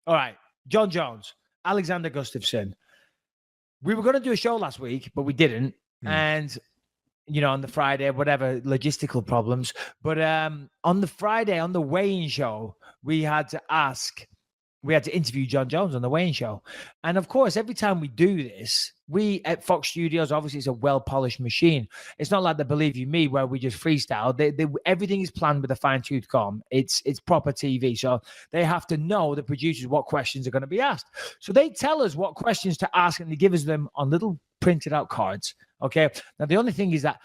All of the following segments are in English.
All right. Jon Jones, Alexander Gustafsson. We were going to do a show last week, but we didn't. And, on the Friday, whatever, logistical problems. But on the Friday, on the weigh-in show, we had to interview Jon Jones on the weigh-in show. And of course, every time we do this, we at Fox Studios, obviously it's a well-polished machine. It's not like the Believe You Me where we just freestyle. Everything is planned with a fine-tooth comb. It's proper TV. So they have to know, the producers, what questions are going to be asked. So they tell us what questions to ask, and they give us them on little printed out cards. Okay. Now, the only thing is that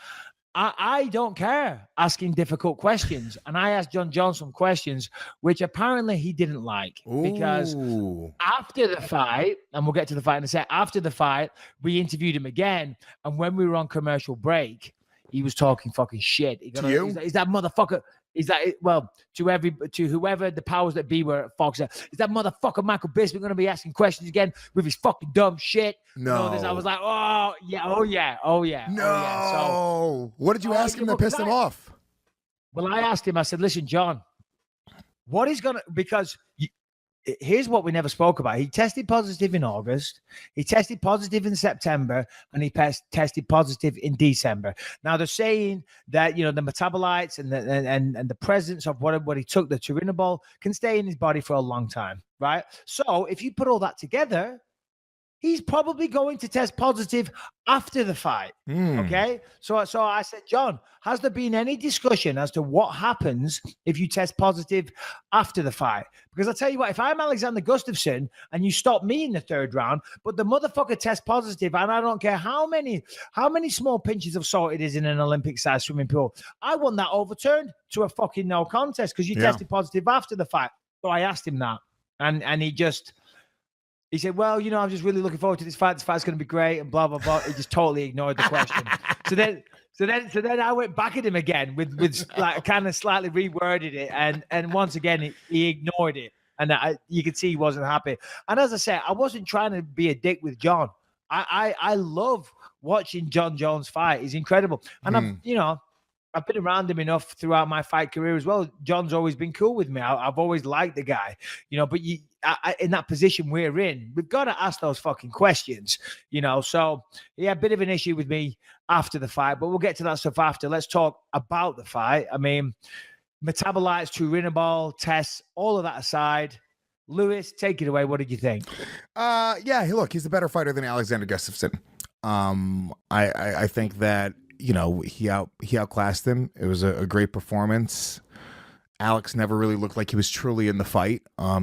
I don't care asking difficult questions. And I asked Jon Jones some questions, which apparently he didn't like. Because after the fight, and we'll get to the fight in a sec, after the fight, we interviewed him again. And when we were on commercial break, he was talking fucking shit. He's that motherfucker. Is that to whoever the powers that be were at Fox? Is that motherfucker Michael Bisping going to be asking questions again with his fucking dumb shit? No. I was like, oh yeah. No. So, what did you ask him that pissed him off? Well, I asked him. I said, listen, Jon, what is going to, because here's what we never spoke about. He tested positive in August. He tested positive in September, and he tested positive in December. Now they're saying that the metabolites and the presence of what he took, the turinabol, can stay in his body for a long time, right? So if you put all that together, he's probably going to test positive after the fight. Okay. So I said, Jon, has there been any discussion as to what happens if you test positive after the fight? Because I'll tell you what, if I'm Alexander Gustafsson and you stop me in the third round, but the motherfucker tests positive, and I don't care how many small pinches of salt it is in an Olympic-sized swimming pool, I want that overturned to a fucking no contest because you tested positive after the fight. So I asked him that, and he said, well, I'm just really looking forward to this fight. This fight's going to be great and blah, blah, blah. He just totally ignored the question. So then I went back at him again with like kind of slightly reworded it. And once again, he ignored it. And you could see he wasn't happy. And as I said, I wasn't trying to be a dick with Jon. I love watching Jon Jones fight. He's incredible. And I've been around him enough throughout my fight career as well. Jon's always been cool with me. I've always liked the guy, but in that position we're in, we've got to ask those fucking questions, So he had a bit of an issue with me after the fight, but we'll get to that stuff after. Let's talk about the fight. I mean, metabolites, turinabol, tests, all of that aside. Lewis, take it away. What did you think? Look, he's the better fighter than Alexander Gustafsson. I think that, he outclassed him. It was a great performance. Alex never really looked like he was truly in the fight.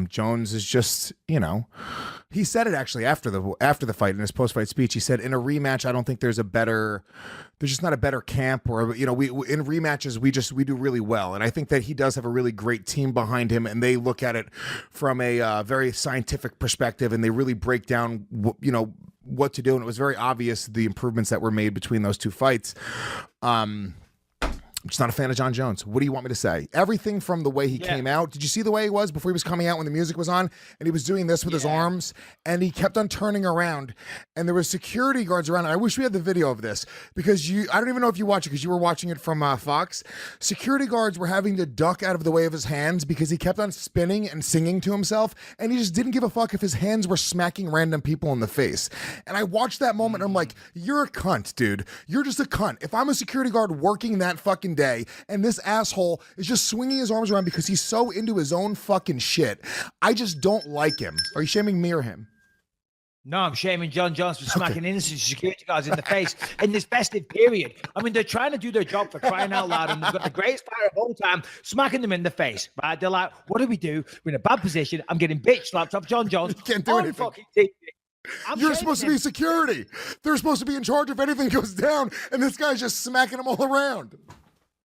Jones is just, he said it actually after the fight in his post-fight speech. He said, in a rematch, I don't think there's just not a better camp, or, we in rematches, we do really well. And I think that he does have a really great team behind him, and they look at it from a very scientific perspective, and they really break down, what to do. And it was very obvious the improvements that were made between those two fights. I'm just not a fan of Jon Jones. What do you want me to say? Everything from the way he came out. Did you see the way he was before he was coming out when the music was on? And he was doing this with his arms, and he kept on turning around, and there was security guards around. I wish we had the video of this, because I don't even know if you watch it, because you were watching it from Fox. Security guards were having to duck out of the way of his hands because he kept on spinning and singing to himself, and he just didn't give a fuck if his hands were smacking random people in the face. And I watched that moment, and I'm like, you're a cunt, dude. You're just a cunt. If I'm a security guard working that fucking day, and this asshole is just swinging his arms around because he's so into his own fucking shit, I just don't like him. Are you shaming me or him? No, I'm shaming Jon Jones for smacking innocent security guards in the face in this festive period. I mean, they're trying to do their job, for crying out loud, and they've got the greatest fighter of all time smacking them in the face, right? They're like, what do we do? We're in a bad position. I'm getting bitch slapped up Jon Jones. You can't do anything. Fucking TV. You're supposed to be security. They're supposed to be in charge if anything goes down, and this guy's just smacking them all around.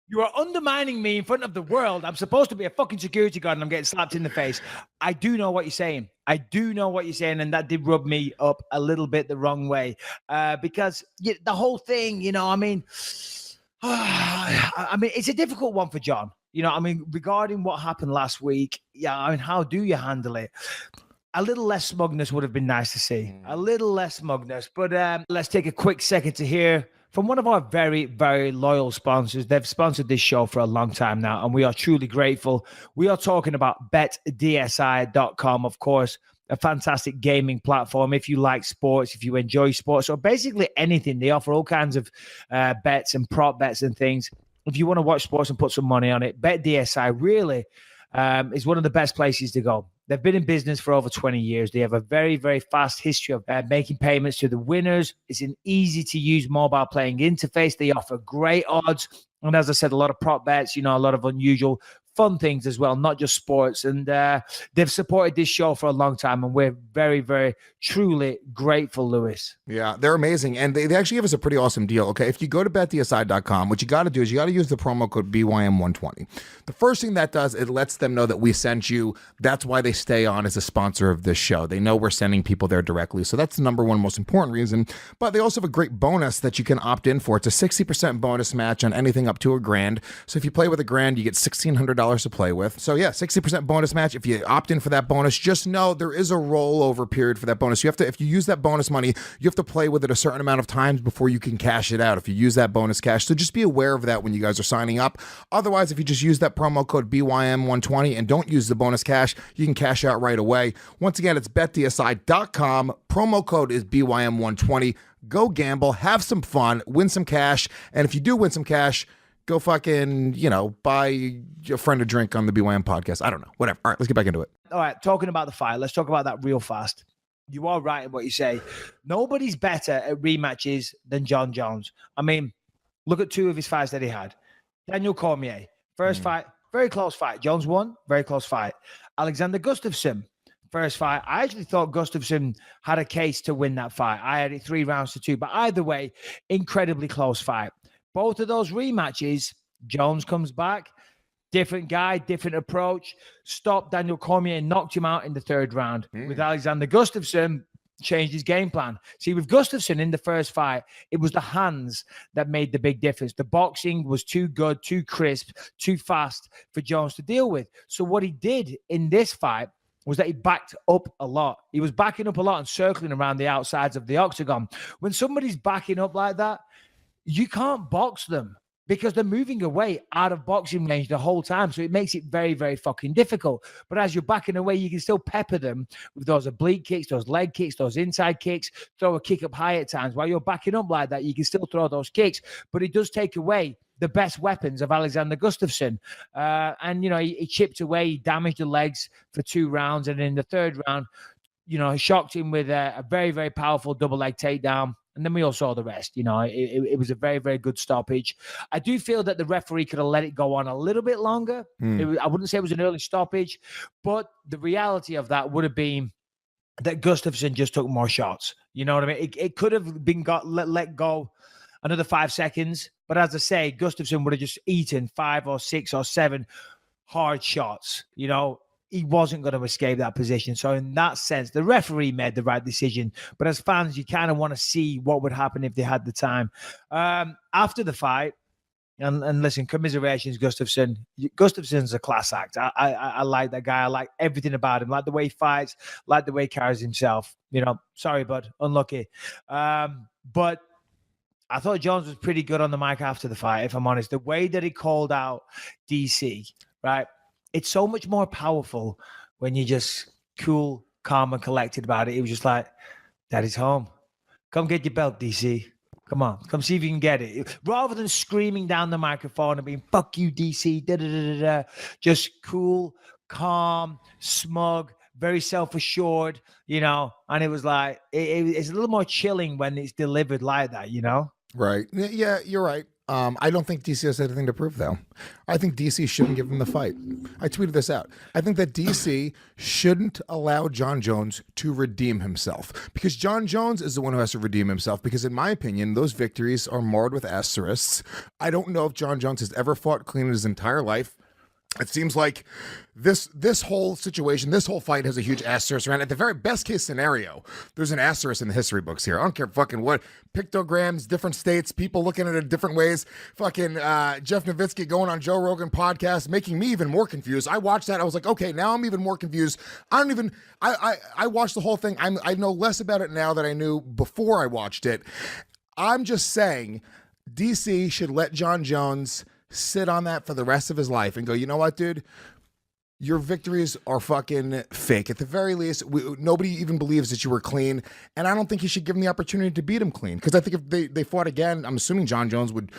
You are undermining me in front of the world. I'm supposed to be a fucking security guard, and I'm getting slapped in the face. I do know what you're saying. And that did rub me up a little bit the wrong way. Because the whole thing, I mean, it's a difficult one for Jon. Regarding what happened last week, how do you handle it? A little less smugness would have been nice to see. A little less smugness. But let's take a quick second to hear from one of our very, very loyal sponsors. They've sponsored this show for a long time now, and we are truly grateful. We are talking about betdsi.com, of course, a fantastic gaming platform. If you like sports, if you enjoy sports, or basically anything, they offer all kinds of bets and prop bets and things. If you want to watch sports and put some money on it, BetDSI really is one of the best places to go. They've been in business for over 20 years. They have a very, very fast history of making payments to the winners. It's an easy-to-use mobile playing interface. They offer great odds. And as I said, a lot of prop bets, a lot of unusual fun things as well, not just sports. And they've supported this show for a long time, and we're very, very, truly grateful, Lewis. Yeah, they're amazing. And they actually give us a pretty awesome deal. Okay, if you go to betdsi.com, what you got to do is you got to use the promo code BYM120. The first thing that does, it lets them know that we sent you. That's why they stay on as a sponsor of this show. They know we're sending people there directly. So that's the number one most important reason. But they also have a great bonus that you can opt in for. It's a 60% bonus match on anything up to $1,000. So if you play with $1,000, you get $1,600 to play with. So yeah, 60% bonus match. If you opt in for that bonus, just know there is a rollover period for that bonus. You have to, if you use that bonus money, you have to play with it a certain amount of times before you can cash it out if you use that bonus cash. So just be aware of that when you guys are signing up. Otherwise, if you just use that promo code BYM120 and don't use the bonus cash, you can cash out right away. Once again, it's betdsi.com. Promo code is BYM120. Go gamble, have some fun, win some cash. And if you do win some cash, go fucking, buy your friend a drink on the BYM podcast. I don't know. Whatever. All right, let's get back into it. All right, talking about the fight, let's talk about that real fast. You are right in what you say. Nobody's better at rematches than Jon Jones. I mean, look at two of his fights that he had. Daniel Cormier, first fight, very close fight. Jones won, very close fight. Alexander Gustafsson, first fight. I actually thought Gustafsson had a case to win that fight. I had it 3-2. But either way, incredibly close fight. Both of those rematches, Jones comes back, different guy, different approach, stopped Daniel Cormier and knocked him out in the third round. With Alexander Gustafsson, changed his game plan. See, with Gustafsson in the first fight, it was the hands that made the big difference. The boxing was too good, too crisp, too fast for Jones to deal with. So what he did in this fight was that he backed up a lot. He was backing up a lot and circling around the outsides of the octagon. When somebody's backing up like that, you can't box them because they're moving away out of boxing range the whole time. So it makes it very, very fucking difficult. But as you're backing away, you can still pepper them with those oblique kicks, those leg kicks, those inside kicks, throw a kick up high at times. While you're backing up like that, you can still throw those kicks. But it does take away the best weapons of Alexander Gustafsson. He chipped away, he damaged the legs for 2 rounds. And in the third round, he shocked him with a very, very powerful double leg takedown. And then we all saw the rest. It was a very, very good stoppage. I do feel that the referee could have let it go on a little bit longer. I wouldn't say it was an early stoppage, but the reality of that would have been that Gustafsson just took more shots. You know what I mean? It could have been let go another 5 seconds. But as I say, Gustafsson would have just eaten 5 or 6 or 7 hard shots. He wasn't going to escape that position. So in that sense, the referee made the right decision. But as fans, you kind of want to see what would happen if they had the time. After the fight, and listen, commiserations, Gustafsson. Gustafsson's a class act. I like that guy. I like everything about him. Like the way he fights, like the way he carries himself. Sorry, bud, unlucky. But I thought Jones was pretty good on the mic after the fight, if I'm honest. The way that he called out DC, right? It's so much more powerful when you're just cool, calm, and collected about it. He was just like, Daddy's home. Come get your belt, DC. Come on. Come see if you can get it. Rather than screaming down the microphone and being, fuck you, DC. Da, da, da, da, da. Just cool, calm, smug, very self-assured, And it was like, it's a little more chilling when it's delivered like that, Right. Yeah, you're right. I don't think DC has anything to prove, though. I think DC shouldn't give him the fight. I tweeted this out. I think that DC shouldn't allow Jon Jones to redeem himself because Jon Jones is the one who has to redeem himself because, in my opinion, those victories are marred with asterisks. I don't know if Jon Jones has ever fought clean in his entire life. It seems like this whole situation, this whole fight has a huge asterisk around it. At the very best case scenario, there's an asterisk in the history books here. I don't care fucking what. Pictograms, different states, people looking at it different ways. Fucking Jeff Nowitzki going on Joe Rogan podcast, making me even more confused. I watched that. I was like, okay, now I'm even more confused. I watched the whole thing. I know less about it now than I knew before I watched it. I'm just saying DC should let John Jones sit on that for the rest of his life and go, you know what, dude? Your victories are fucking fake. At the very least, nobody even believes that you were clean. And I don't think you should give him the opportunity to beat him clean. Because I think if they fought again, I'm assuming John Jones would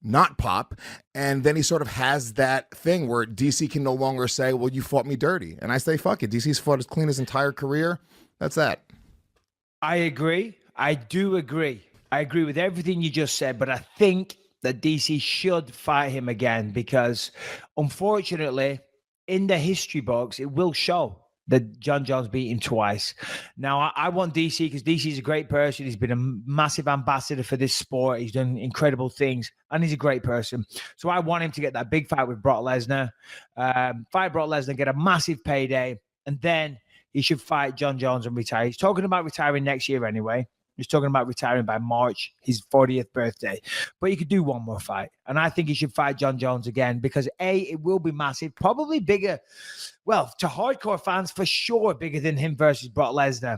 not pop. And then he sort of has that thing where DC can no longer say, well, you fought me dirty. And I say, fuck it. DC's fought as clean his entire career. That's that. I agree. I do agree. I agree with everything you just said, but I think that DC should fight him again because, unfortunately, in the history books, it will show that John Jones beat him twice. Now, I want DC because DC is a great person. He's been a massive ambassador for this sport. He's done incredible things, and he's a great person. So I want him to get that big fight with Brock Lesnar, fight Brock Lesnar, get a massive payday, and then he should fight John Jones and retire. He's talking about retiring next year anyway. He's talking about retiring by March, his 40th birthday. But he could do one more fight. And I think he should fight John Jones again because, A, it will be massive, probably bigger. Well, to hardcore fans, for sure, bigger than him versus Brock Lesnar.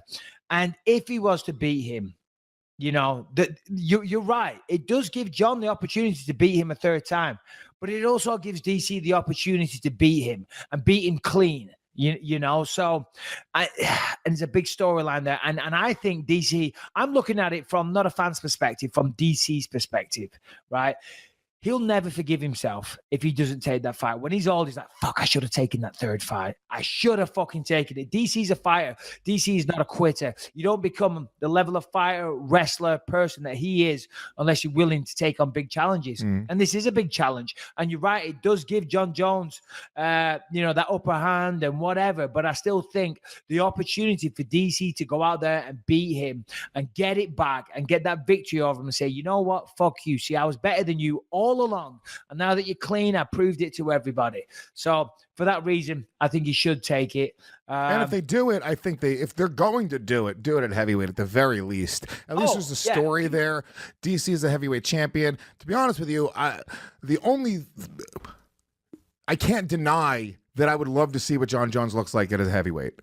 And if he was to beat him, you know, you're right. It does give John the opportunity to beat him a third time. But it also gives DC the opportunity to beat him and beat him clean. You know, so and it's a big storyline there. And I think DC, I'm looking at it from not a fan's perspective, from DC's perspective, right? He'll never forgive himself if he doesn't take that fight. When he's old, he's like, fuck, I should have taken that third fight. I should have fucking taken it. DC's a fighter. DC is not a quitter. You don't become the level of fighter, wrestler, person that he is unless you're willing to take on big challenges. And this is a big challenge. And you're right, it does give John Jones, you know, that upper hand and whatever. But I still think the opportunity for DC to go out there and beat him and get it back and get that victory over him and say, you know what, fuck you. See, I was better than you all along, and now that you're clean, I proved it to everybody. So for that reason, I think he should take it. And if they do it, I think if they're going to do it at heavyweight at the very least. At least there's a story there. DC is a heavyweight champion. To be honest with you, I can't deny that I would love to see what John Jones looks like at a heavyweight.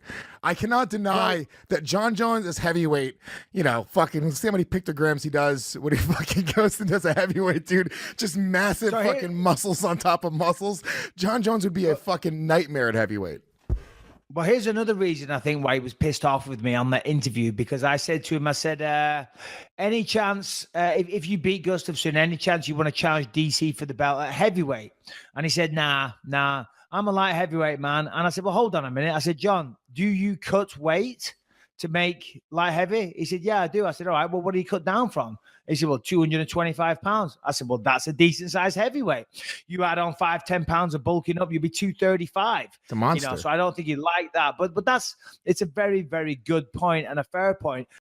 I cannot deny that John Jones is heavyweight. You know, fucking see how many pictograms he does when he fucking goes and does a heavyweight, dude. Just massive fucking muscles on top of muscles. John Jones would be a fucking nightmare at heavyweight. Well, here's another reason I think why he was pissed off with me on that interview, because I said to him, I said, any chance, if you beat Gustafsson, any chance you want to challenge DC for the belt at heavyweight? And he said, nah. I'm a light heavyweight, man. And I said, well, hold on a minute. I said, John, do you cut weight to make light heavy? He said, yeah, I do. I said, all right, well, what do you cut down from? He said, well, 225 pounds. I said, well, that's a decent size heavyweight. You add on 5-10 pounds of bulking up, you'll be 235. It's a monster. You know, so I don't think you like that. But it's a very, very good point and a fair point.